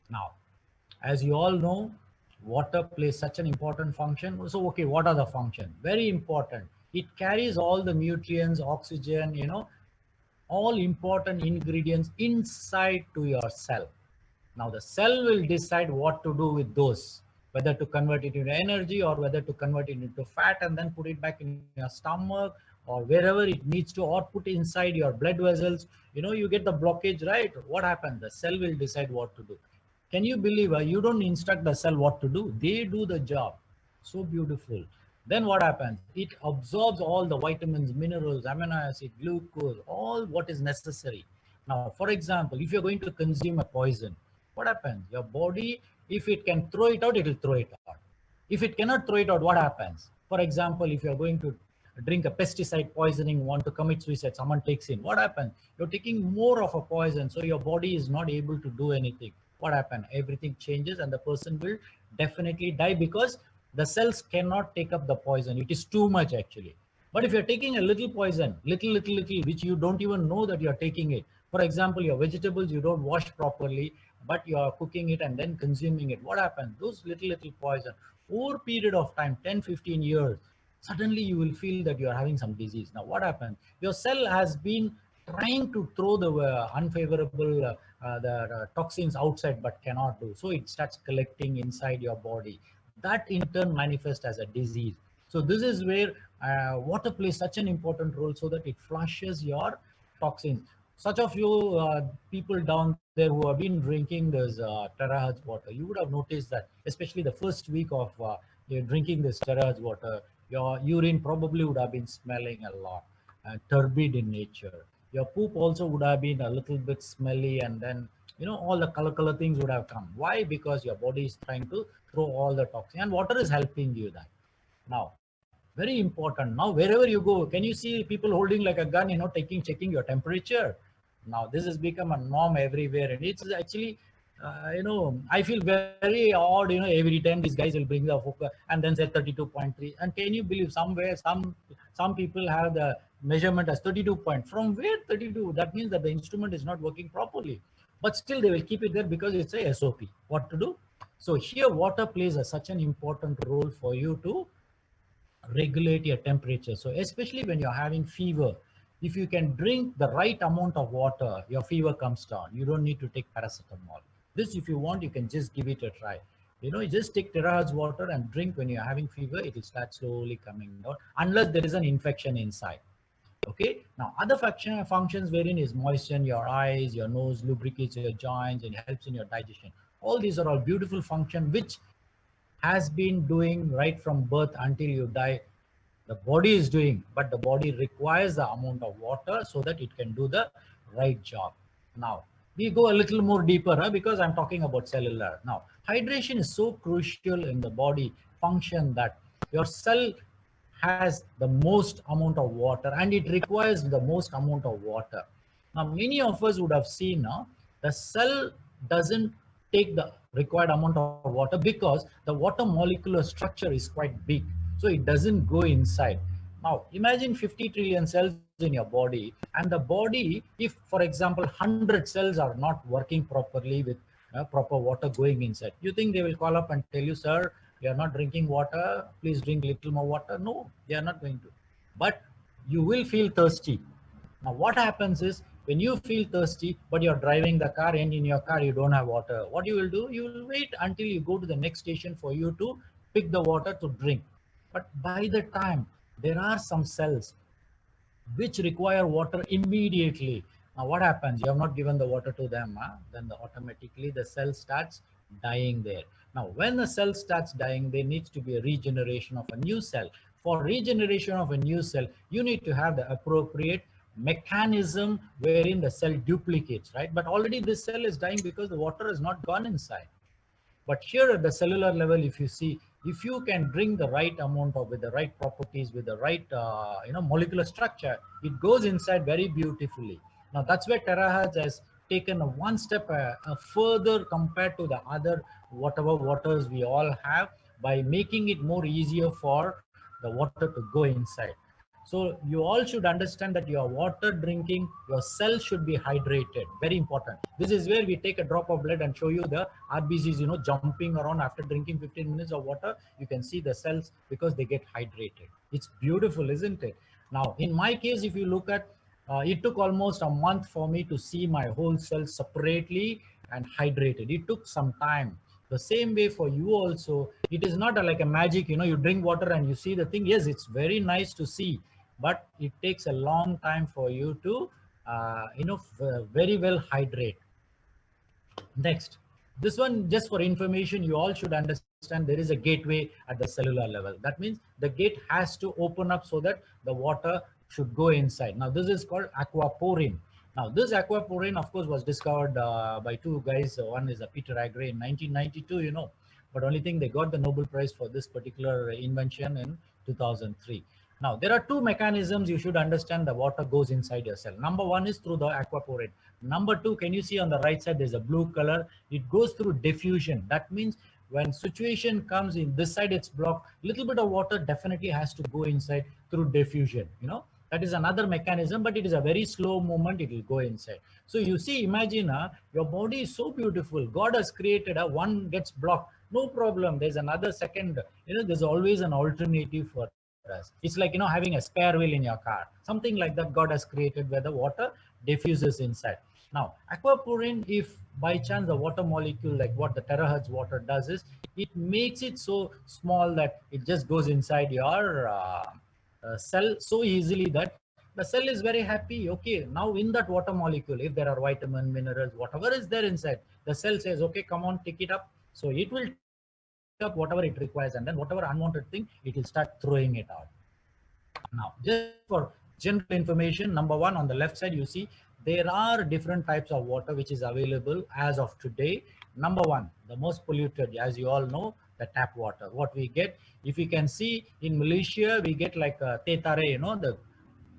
Now, as you all know, water plays such an important function. So, okay, what are the functions? Very important. It carries all the nutrients, oxygen, all important ingredients inside to your cell. Now the cell will decide what to do with those, whether to convert it into energy or whether to convert it into fat and then put it back in your stomach or wherever it needs to, or put inside your blood vessels. You get the blockage, right? What happens? The cell will decide what to do. Can you believe you don't instruct the cell what to do? They do the job. So beautiful. Then what happens? It absorbs all the vitamins, minerals, amino acid, glucose, all what is necessary. Now, for example, if you're going to consume a poison, what happens? Your body, if it can throw it out, it will throw it out. If it cannot throw it out, what happens? For example, if you're going to drink a pesticide poisoning, want to commit suicide, someone takes in, what happens? You're taking more of a poison, so your body is not able to do anything. What happens? Everything changes and the person will definitely die because the cells cannot take up the poison. It is too much actually. But if you're taking a little poison, little, which you don't even know that you're taking it. For example, your vegetables you don't wash properly, but you are cooking it and then consuming it. What happens? Those little poison, over a period of time, 10, 15 years, suddenly you will feel that you are having some disease. Now, what happens? Your cell has been trying to throw the unfavorable the toxins outside, but cannot do. So it starts collecting inside your body. That in turn manifests as a disease. So this is where water plays such an important role so that it flushes your toxins. Such of you people down there who have been drinking this Terahertz water, you would have noticed that, especially the first week of you're drinking this Terahertz water, your urine probably would have been smelling a lot, turbid in nature. Your poop also would have been a little bit smelly, and then all the color things would have come. Why? Because your body is trying to throw all the toxin, and water is helping you that. Now, very important. Now, wherever you go, can you see people holding like a gun, checking your temperature? Now, this has become a norm everywhere, and it's actually, I feel very odd, every time these guys will bring the focus and then say 32.3. And can you believe somewhere, some people have the measurement as 32 point. From where 32? That means that the instrument is not working properly. But still, they will keep it there because it's a SOP. What to do? So here, water plays such an important role for you to regulate your temperature. So especially when you're having fever, if you can drink the right amount of water, your fever comes down. You don't need to take paracetamol. This, if you want, you can just give it a try. You just take Terahertz water and drink when you're having fever. It will start slowly coming down, unless there is an infection inside. Okay. Now, other functions wherein is moisten your eyes, your nose, lubricates your joints, and helps in your digestion. All these are all beautiful functions which has been doing right from birth until you die. The body is doing, but the body requires the amount of water so that it can do the right job. Now, we go a little more deeper because I'm talking about cellular. Now, hydration is so crucial in the body function that your cell has the most amount of water and it requires the most amount of water. Now, many of us would have seen the cell doesn't take the required amount of water because the water molecular structure is quite big. So it doesn't go inside. Now, imagine 50 trillion cells in your body, and the body, if, for example, 100 cells are not working properly with proper water going inside, you think they will call up and tell you, sir, you are not drinking water, please drink little more water? No, they are not going to. But you will feel thirsty. Now, what happens is when you feel thirsty, but you're driving the car and in your car you don't have water, what you will do? You will wait until you go to the next station for you to pick the water to drink. But by the time, there are some cells which require water immediately. Now, what happens? You have not given the water to them, then automatically the cell starts dying there. Now, when the cell starts dying, there needs to be a regeneration of a new cell. For regeneration of a new cell, you need to have the appropriate mechanism wherein the cell duplicates, right? But already this cell is dying because the water has not gone inside. But here at the cellular level, if you see, if you can bring the right amount of, with the right properties, with the right molecular structure, it goes inside very beautifully. Now that's where Terahertz has taken a one step further compared to the other whatever waters we all have, by making it more easier for the water to go inside. So you all should understand that your water drinking, your cells should be hydrated. Very important. This is where we take a drop of blood and show you the RBCs, jumping around after drinking 15 minutes of water. You can see the cells because they get hydrated. It's beautiful, isn't it? Now, in my case, if you look at, it took almost a month for me to see my whole cells separately and hydrated. It took some time. The same way for you also, it is not like a magic, you drink water and you see the thing. Yes, it's very nice to see, but it takes a long time for you to, very well hydrate. Next, this one just for information, you all should understand there is a gateway at the cellular level. That means the gate has to open up so that the water should go inside. Now, this is called aquaporin. Now, this aquaporin, of course, was discovered by two guys. One is Peter Agre in 1992, but only thing they got the Nobel Prize for this particular invention in 2003. Now, there are two mechanisms you should understand the water goes inside your cell. Number one is through the aquaporin. Number two, can you see on the right side, there's a blue color. It goes through diffusion. That means when situation comes in this side, it's blocked. Little bit of water definitely has to go inside through diffusion. That is another mechanism, but it is a very slow movement. It will go inside. So you see, imagine your body is so beautiful. God has created one gets blocked. No problem. There's another second. There's always an alternative for us. It's like, having a spare wheel in your car. Something like that God has created where the water diffuses inside. Now, aquaporin, if by chance the water molecule, like what the Terahertz water does is, it makes it so small that it just goes inside your cell so easily that the cell is very happy. Okay, now in that water molecule, if there are vitamin, minerals, whatever is there inside, the cell says, okay, come on, take it up. So it will take up whatever it requires, and then whatever unwanted thing, it will start throwing it out. Now, just for general information, number one, on the left side, you see there are different types of water which is available as of today. Number one, the most polluted, as you all know, the tap water. What we get, if you can see in Malaysia, we get like tetare, the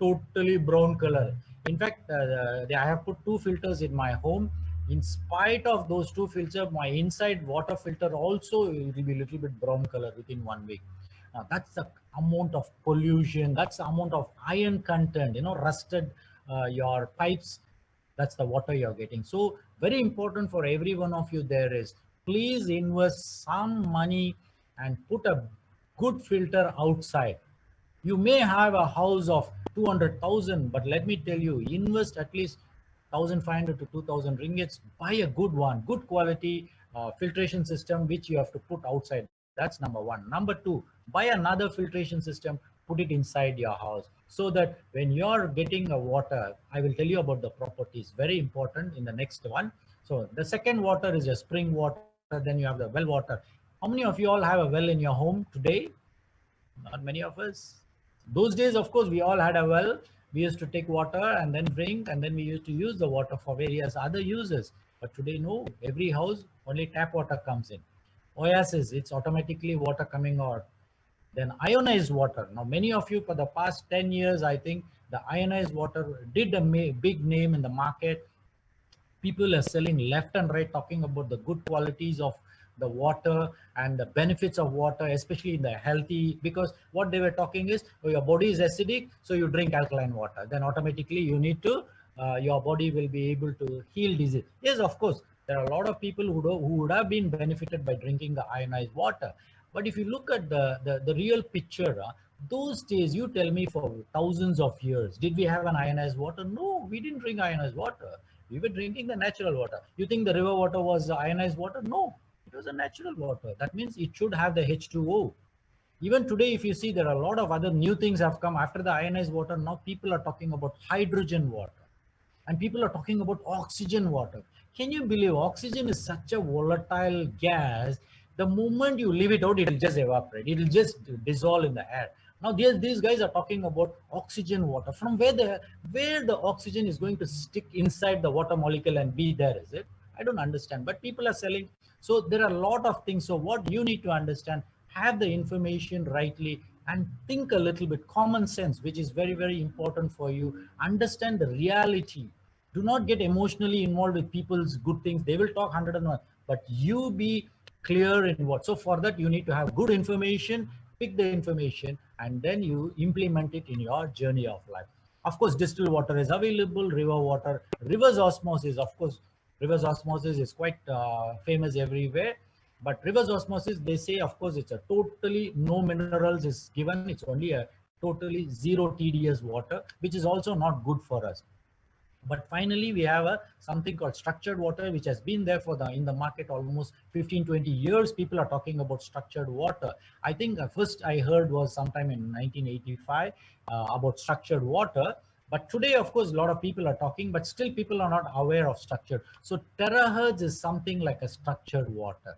totally brown color. In fact, I have put two filters in my home. In spite of those two filters, my inside water filter also will be a little bit brown color within 1 week. Now, that's the amount of pollution. That's the amount of iron content, rusted your pipes. That's the water you're getting. So very important for every one of you there is, please invest some money and put a good filter outside. You may have a house of 200,000, but let me tell you, invest at least 1,500 to 2,000 ringgits, buy a good one, good quality filtration system, which you have to put outside. That's number one. Number two, buy another filtration system, put it inside your house, so that when you're getting a water, I will tell you about the properties, very important in the next one. So the second water is a spring water, then you have the well water. How many of you all have a well in your home today? Not many of us. Those days, of course, we all had a well. We used to take water and then drink, and then we used to use the water for various other uses. But today, no, every house, only tap water comes in. Oasis, it's automatically water coming out. Then ionized water. Now, many of you for the past 10 years, I think the ionized water did a big name in the market. People are selling left and right, talking about the good qualities of the water and the benefits of water, especially in the healthy, because what they were talking is, oh, your body is acidic, so you drink alkaline water, then automatically you need to your body will be able to heal disease. Yes, of course, there are a lot of people who would have been benefited by drinking the ionized water. But if you look at the real picture, those days, you tell me, for thousands of years, did we have an ionized water? No, we didn't drink ionized water. We were drinking the natural water. You think the river water was ionized water? No, it was a natural water. That means it should have the H2O. Even today, if you see, there are a lot of other new things have come after the ionized water. Now people are talking about hydrogen water, and people are talking about oxygen water. Can you believe oxygen is such a volatile gas? The moment you leave it out, it will just evaporate. It will just dissolve in the air. Now these guys are talking about oxygen water. From where the oxygen is going to stick inside the water molecule and be there, is it? I don't understand. But people are selling. So there are a lot of things. So what you need to understand, have the information rightly and think a little bit, common sense, which is very, very important for you. Understand the reality. Do not get emotionally involved with people's good things. They will talk 101, but you be clear in what. So for that, you need to have good information, pick the information, and then you implement it in your journey of life. Of course, distilled water is available, river water, reverse osmosis, of course, reverse osmosis is quite famous everywhere. But reverse osmosis, they say, of course, it's a totally no minerals is given. It's only a totally zero TDS water, which is also not good for us. But finally, we have a something called structured water, which has been there for the in the market almost 15-20 years. People are talking about structured water. I think first I heard was sometime in 1985 about structured water. But today, of course, a lot of people are talking, but still people are not aware of structured. So terahertz is something like a structured water.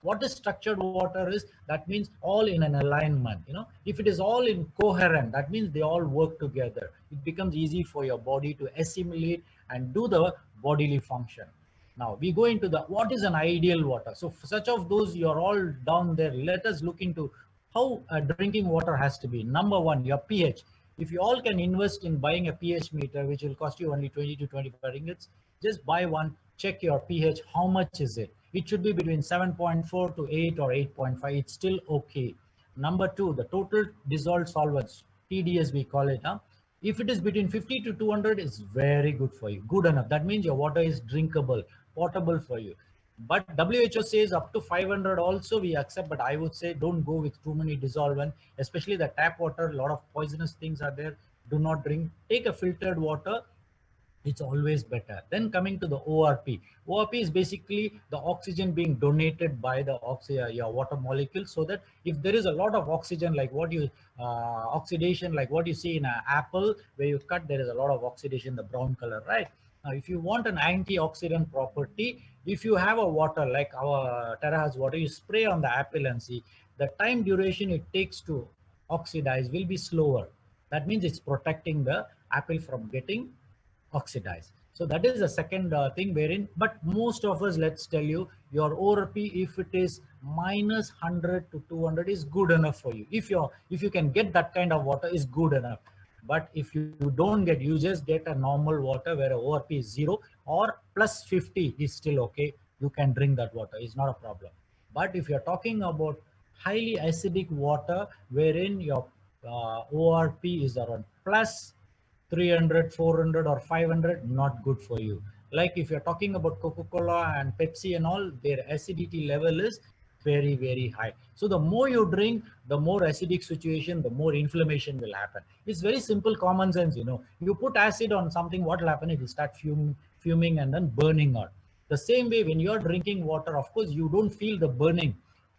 What is structured water is, that means all in an alignment. If it is all in coherent, that means they all work together. It becomes easy for your body to assimilate and do the bodily function. Now we go into the what is an ideal water. So for such of those, you're all down there, let us look into how drinking water has to be. Number one, your pH. If you all can invest in buying a pH meter, which will cost you only 20 to 25 ringgits, just buy one, check your pH, how much is it. It should be between 7.4 to 8 or 8.5. It's still okay. Number two, the total dissolved solvents, TDS we call it. If it is between 50 to 200, it's very good for you. Good enough. That means your water is drinkable, potable for you. But WHO says up to 500 also we accept, but I would say don't go with too many dissolvent, especially the tap water. A lot of poisonous things are there. Do not drink. Take a filtered water, it's always better. Then coming to the ORP. ORP is basically the oxygen being donated by the your water molecules, so that if there is a lot of oxygen, like what you oxidation, like what you see in an apple where you cut, there is a lot of oxidation, the brown color, right? Now, if you want an antioxidant property, if you have a water like our Terahertz water, you spray on the apple and see the time duration it takes to oxidize will be slower. That means it's protecting the apple from getting oxidize. So that is the second thing wherein, but most of us, let's tell you, your ORP, if it is minus 100 to 200 is good enough for you. If you can get that kind of water is good enough. But if you don't get, you just get a normal water where ORP is 0 or plus 50 is still okay. You can drink that water, it's not a problem. But if you're talking about highly acidic water wherein your ORP is around plus 300, 400 or 500, not good for you. Like if you're talking about Coca-Cola and Pepsi and all, their acidity level is very, very high. So the more you drink, the more acidic situation, the more inflammation will happen. It's very simple common sense. You put acid on something, what will happen? It will start fuming and then burning out. The same way when you're drinking water, of course, you don't feel the burning.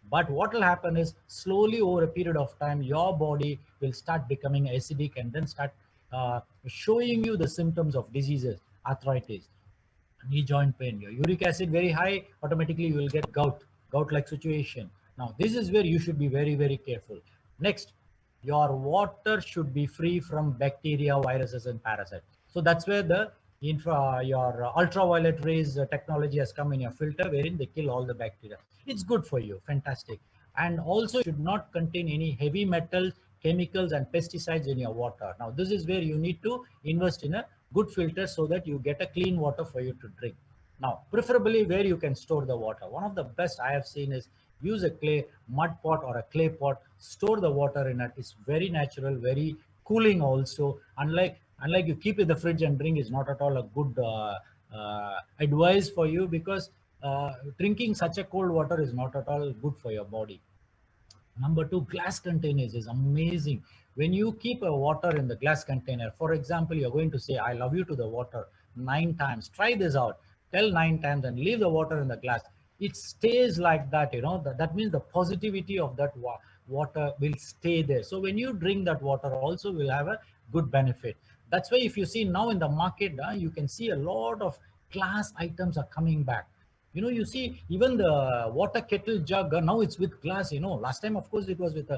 But what will happen is slowly over a period of time, your body will start becoming acidic and then start showing you the symptoms of diseases, arthritis, knee joint pain. Your uric acid very high, automatically you will get gout-like situation. Now, this is where you should be very, very careful. Next, your water should be free from bacteria, viruses, and parasites. So that's where your ultraviolet rays technology has come in your filter, wherein they kill all the bacteria. It's good for you, fantastic. And also should not contain any heavy metals, chemicals, and pesticides in your water. Now, this is where you need to invest in a good filter so that you get a clean water for you to drink. Now, preferably where you can store the water. One of the best I have seen is use a clay mud pot or a clay pot, store the water in it. It's very natural, very cooling also. Unlike you keep in the fridge and drink is not at all a good advice for you, because drinking such a cold water is not at all good for your body. Number two, glass containers is amazing. When you keep a water in the glass container, for example, you're going to say, I love you to the water 9 times. Try this out. Tell 9 times and leave the water in the glass. It stays like that, that means the positivity of that water will stay there. So when you drink that water also will have a good benefit. That's why if you see now in the market, you can see a lot of glass items are coming back. You see even the water kettle jug, now it's with glass. Last time, of course, it was with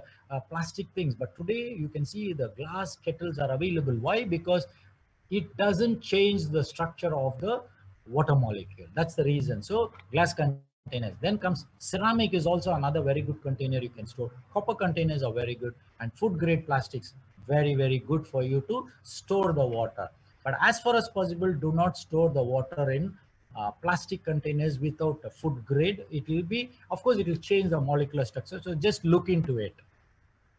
plastic things, but today you can see the glass kettles are available. Why? Because it doesn't change the structure of the water molecule. That's the reason. So glass containers. Then comes ceramic is also another very good container you can store. Copper containers are very good, and food grade plastics, very, very good for you to store the water. But as far as possible, do not store the water in plastic containers without a food grade. It will be, of course, it will change the molecular structure. So just look into it.